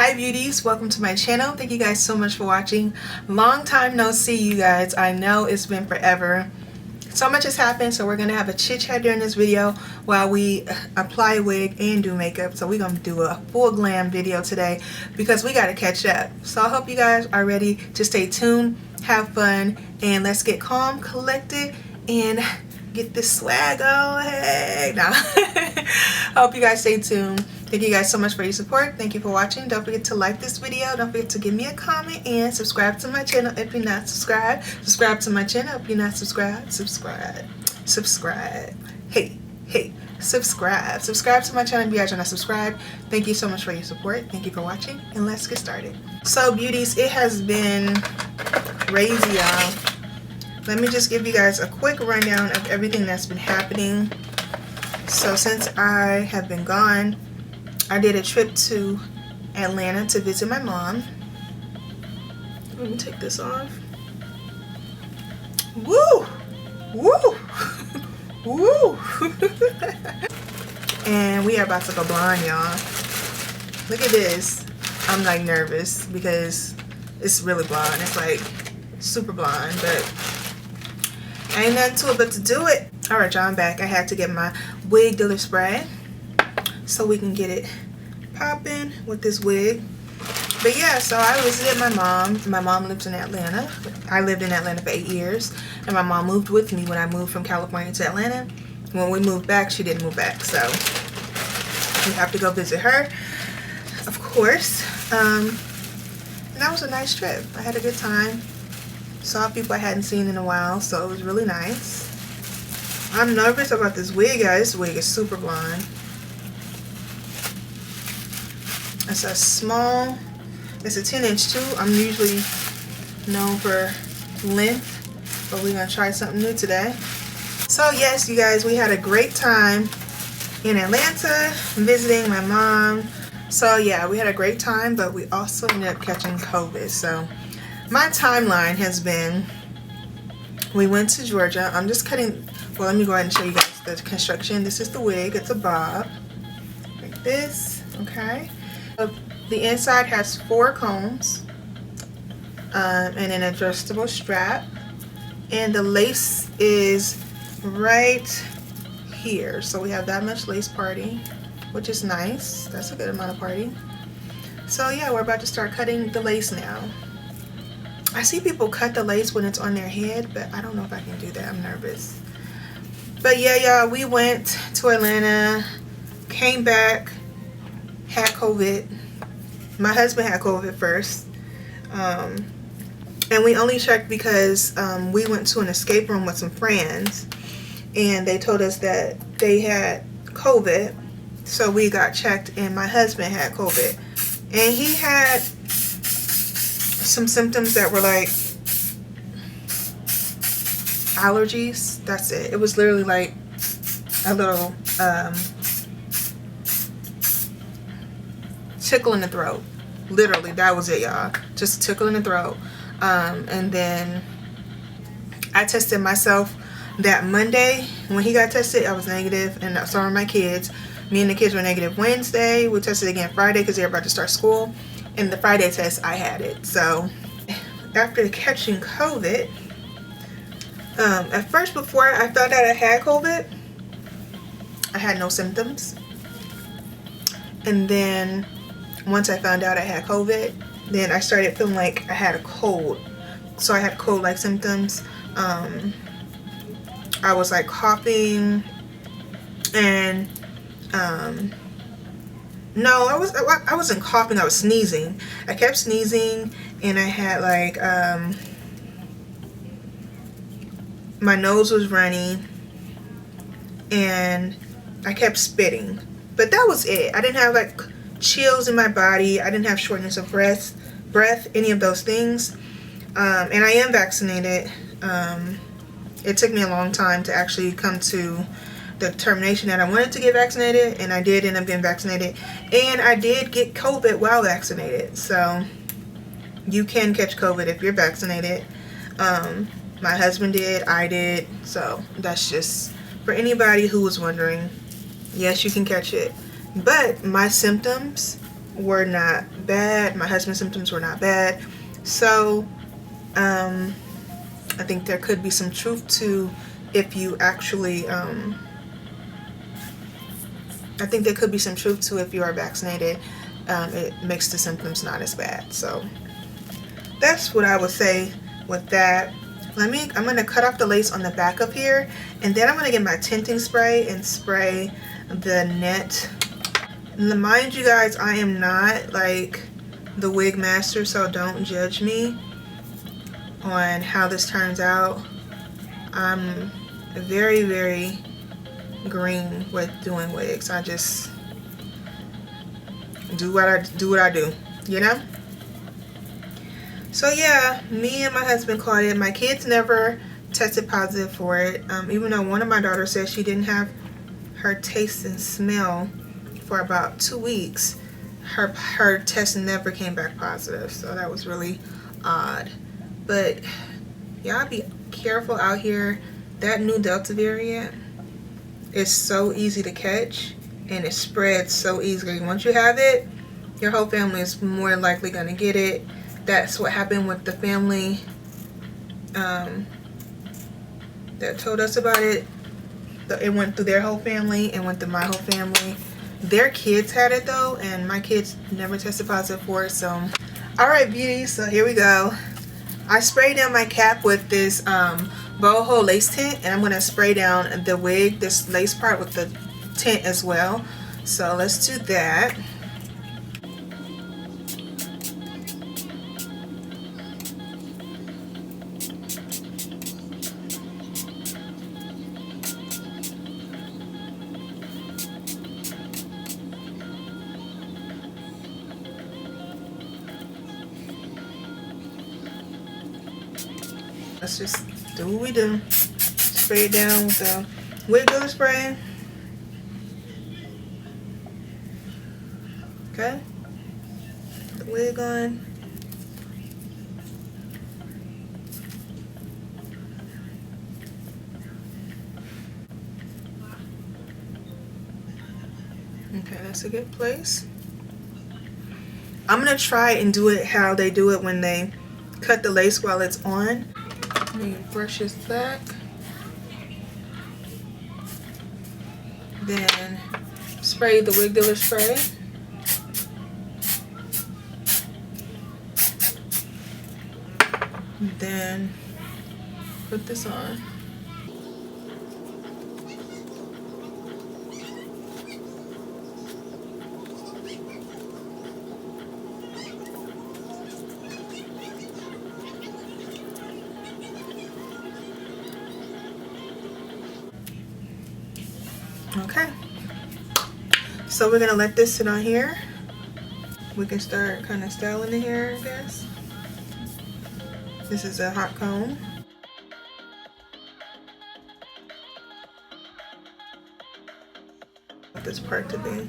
Hi beauties, welcome to my channel. Thank you guys so much for watching. Long time no see, you guys. I know it's been forever. So much has happened, so we're gonna have a chit chat during this video while we apply a wig and do makeup. So we're gonna do a full glam video today because we gotta catch up. So I hope you guys are ready to stay tuned, have fun, and let's get calm, collected, and get this swag on. Hey, nah. I hope you guys stay tuned. Thank you guys so much for your support. Thank you for watching. Don't forget to like this video. Don't forget to give me a comment and subscribe to my channel if you're not subscribed. Subscribe to my channel if you're not subscribed. Subscribe. Hey, subscribe. Subscribe to my channel if you guys are not subscribed. Thank you so much for your support. Thank you for watching, and let's get started. So beauties, it has been crazy, y'all. Let me just give you guys a quick rundown of everything that's been happening. So since I have been gone, I did a trip to Atlanta to visit my mom. Let me take this off. Woo! Woo! Woo! And we are about to go blonde, y'all. Look at this. I'm like nervous because it's really blonde. It's like super blonde, but ain't nothing to it but to do it. Alright, y'all, I'm back. I had to get my wig dealer spray so we can get it popping with this wig. But yeah, so I visited my mom. My mom lives in Atlanta. I lived in Atlanta for 8 years, and my mom moved with me when I moved from California to Atlanta. When we moved back, she didn't move back, so we have to go visit her, of course. And that was a nice trip. I had a good time. Saw people I hadn't seen in a while, so it was really nice. I'm nervous about this wig, guys. This wig is super blonde. It's a small, it's a 10-inch too. I'm usually known for length, but we're gonna try something new today. So yes, you guys, we had a great time in Atlanta visiting my mom. So yeah, we had a great time, but we also ended up catching COVID. So my timeline has been, we went to Georgia. I'm just cutting, well, let me go ahead and show you guys the construction. This is the wig. It's a bob like this, okay? The inside has 4 combs and an adjustable strap, and the lace is right here. So we have that much lace party, which is nice. That's a good amount of party. So yeah, we're about to start cutting the lace now. I see people cut the lace when it's on their head, but I don't know if I can do that. I'm nervous. But yeah, y'all, we went to Atlanta, came back, had COVID. My husband had COVID first. And we only checked because we went to an escape room with some friends, and they told us that they had COVID. So we got checked, and my husband had COVID. And he had some symptoms that were like allergies. That's it. It was literally like a little tickle in the throat. Literally, that was it, y'all. Just tickle in the throat. And then I tested myself that Monday. When he got tested, I was negative, and so were my kids. Me and the kids were negative Wednesday. We tested again Friday because they were about to start school. And the Friday test, I had it. So after catching COVID, at first, before I found out I had COVID, I had no symptoms. And then once I found out I had COVID, then I started feeling like I had a cold. So I had cold-like symptoms. I was like coughing, and no, I wasn't coughing, I was sneezing. I kept sneezing, and I had like my nose was runny, and I kept spitting. But that was it. I didn't have like chills in my body. I didn't have shortness of breath, any of those things. And I am vaccinated. It took me a long time to actually come to the determination that I wanted to get vaccinated, and I did end up getting vaccinated. And I did get COVID while vaccinated. So you can catch COVID if you're vaccinated. My husband did, I did. So that's just for anybody who was wondering. Yes, you can catch it. But my symptoms were not bad. My husband's symptoms were not bad. So I think there could be some truth to if you actually I think there could be some truth to if you are vaccinated, it makes the symptoms not as bad. So that's what I would say with that. I'm going to cut off the lace on the back up here, and then I'm going to get my tinting spray and spray the net. And mind you guys, I am not like the wig master, so don't judge me on how this turns out. I'm very, very green with doing wigs. I just do what I do, you know? So yeah, me and my husband caught it. My kids never tested positive for it, even though one of my daughters said she didn't have her taste and smell for about 2 weeks. Her test never came back positive, so that was really odd. But y'all be careful out here. That new Delta variant is so easy to catch, and it spreads so easily. Once you have it, your whole family is more likely going to get it. That's what happened with the family that told us about it. It went through their whole family and went through my whole family. Their kids had it though, and my kids never tested positive for it. So alright, beauties, so here we go. I sprayed down my cap with this boho lace tint, and I'm going to spray down the wig, this lace part, with the tint as well. So let's do that. Let's just do what we do. Spray it down with the wig glitter spray. Okay. Put the wig on. Okay, that's a good place. I'm gonna try and do it how they do it when they cut the lace while it's on. Let me brush this back. Then spray the wig dealer spray. Then put this on. Okay, so we're gonna let this sit on here. We can start kind of styling the hair, I guess. This is a hot comb. Want this part to be.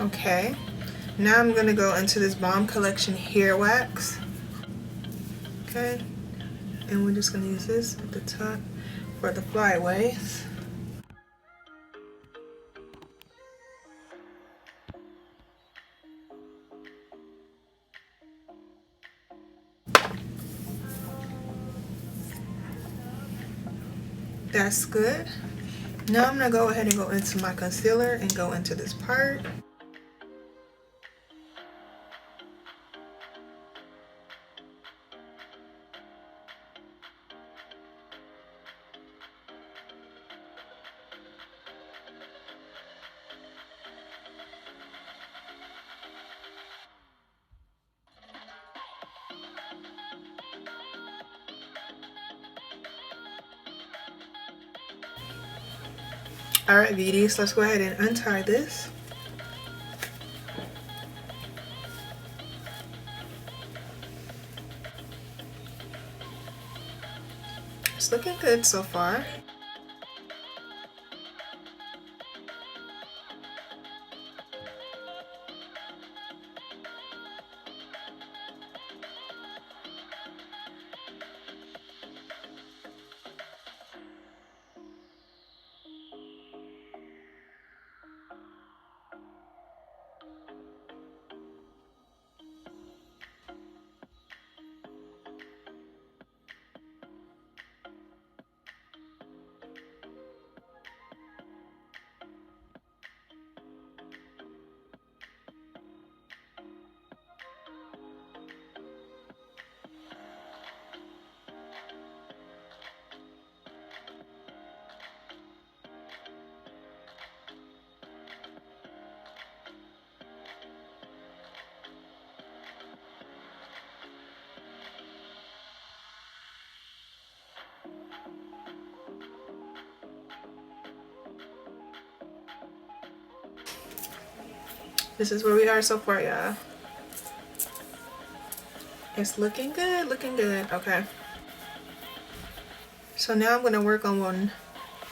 Okay, now I'm gonna go into this Bomb Collection hair wax. Okay, and we're just gonna use this at the top for the flyaways. That's good. Now I'm gonna go ahead and go into my concealer and go into this part. Alright, beauties, let's go ahead and untie this. It's looking good so far. This is where we are so far, y'all. It's looking good, looking good. Okay. So now I'm gonna work on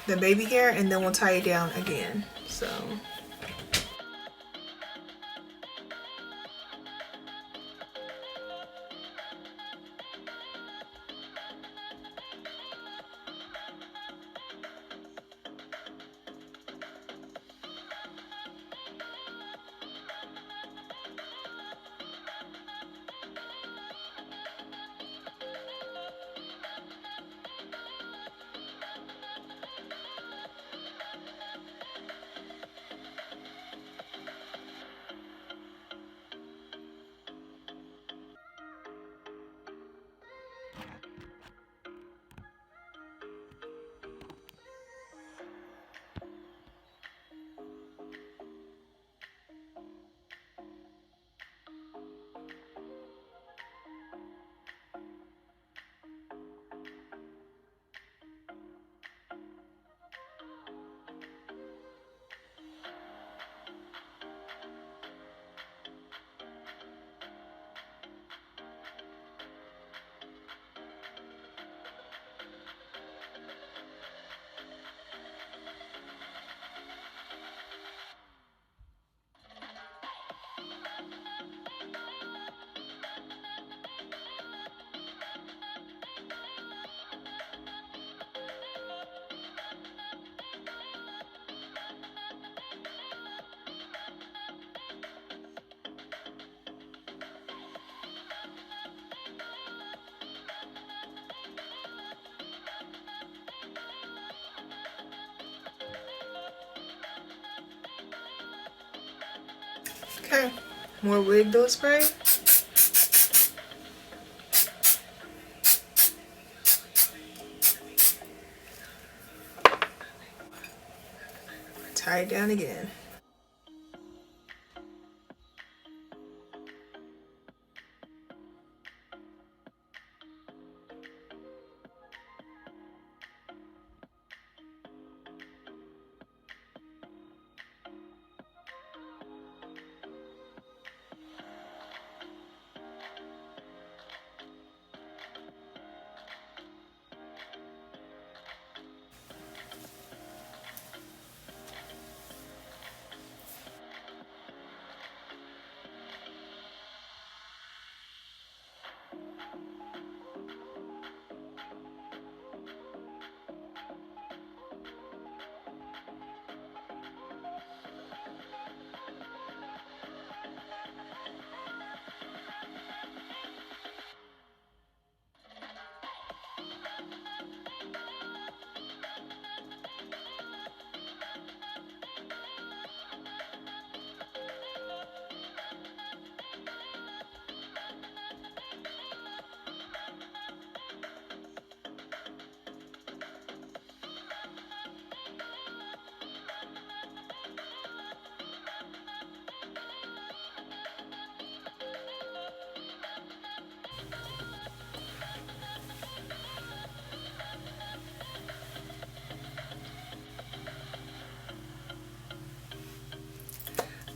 the baby hair, and then we'll tie it down again. So. Okay, more wig dough spray. Tie it down again.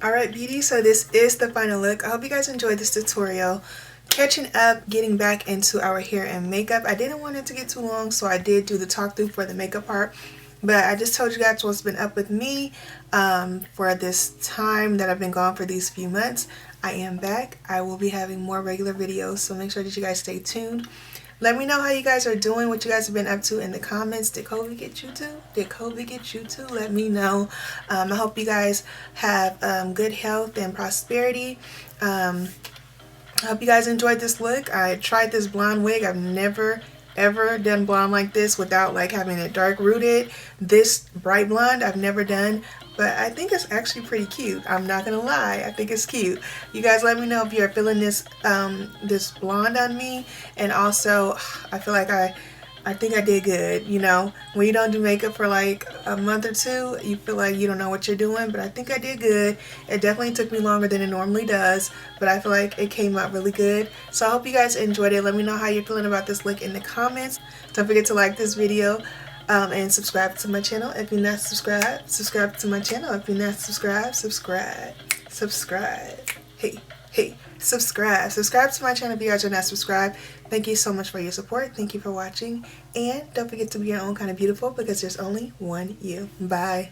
Alright beauty, so this is the final look. I hope you guys enjoyed this tutorial. Catching up, getting back into our hair and makeup. I didn't want it to get too long, so I did do the talk through for the makeup part. But I just told you guys what's been up with me for this time that I've been gone for these few months. I am back. I will be having more regular videos, so make sure that you guys stay tuned. Let me know how you guys are doing, what you guys have been up to in the comments. Did COVID get you too? Did COVID get you too? Let me know. I hope you guys have good health and prosperity. I hope you guys enjoyed this look. I tried this blonde wig. I've never ever done blonde like this without like having it dark rooted. This bright blonde I've never done, but I think it's actually pretty cute. I'm not gonna lie, I think it's cute. You guys let me know if you're feeling this this blonde on me, and also I feel like I think I did good. You know, when you don't do makeup for like a month or two, you feel like you don't know what you're doing, but I think I did good. It definitely took me longer than it normally does, but I feel like it came out really good. So I hope you guys enjoyed it. Let me know how you're feeling about this look in the comments. Don't forget to like this video and subscribe to my channel if you're not subscribed. Subscribe to my channel if you're not subscribed. Subscribe. subscribe. Hey, subscribe to my channel if you guys are not subscribed. Thank you so much for your support. Thank you for watching, and don't forget to be your own kind of beautiful, because there's only one you. Bye.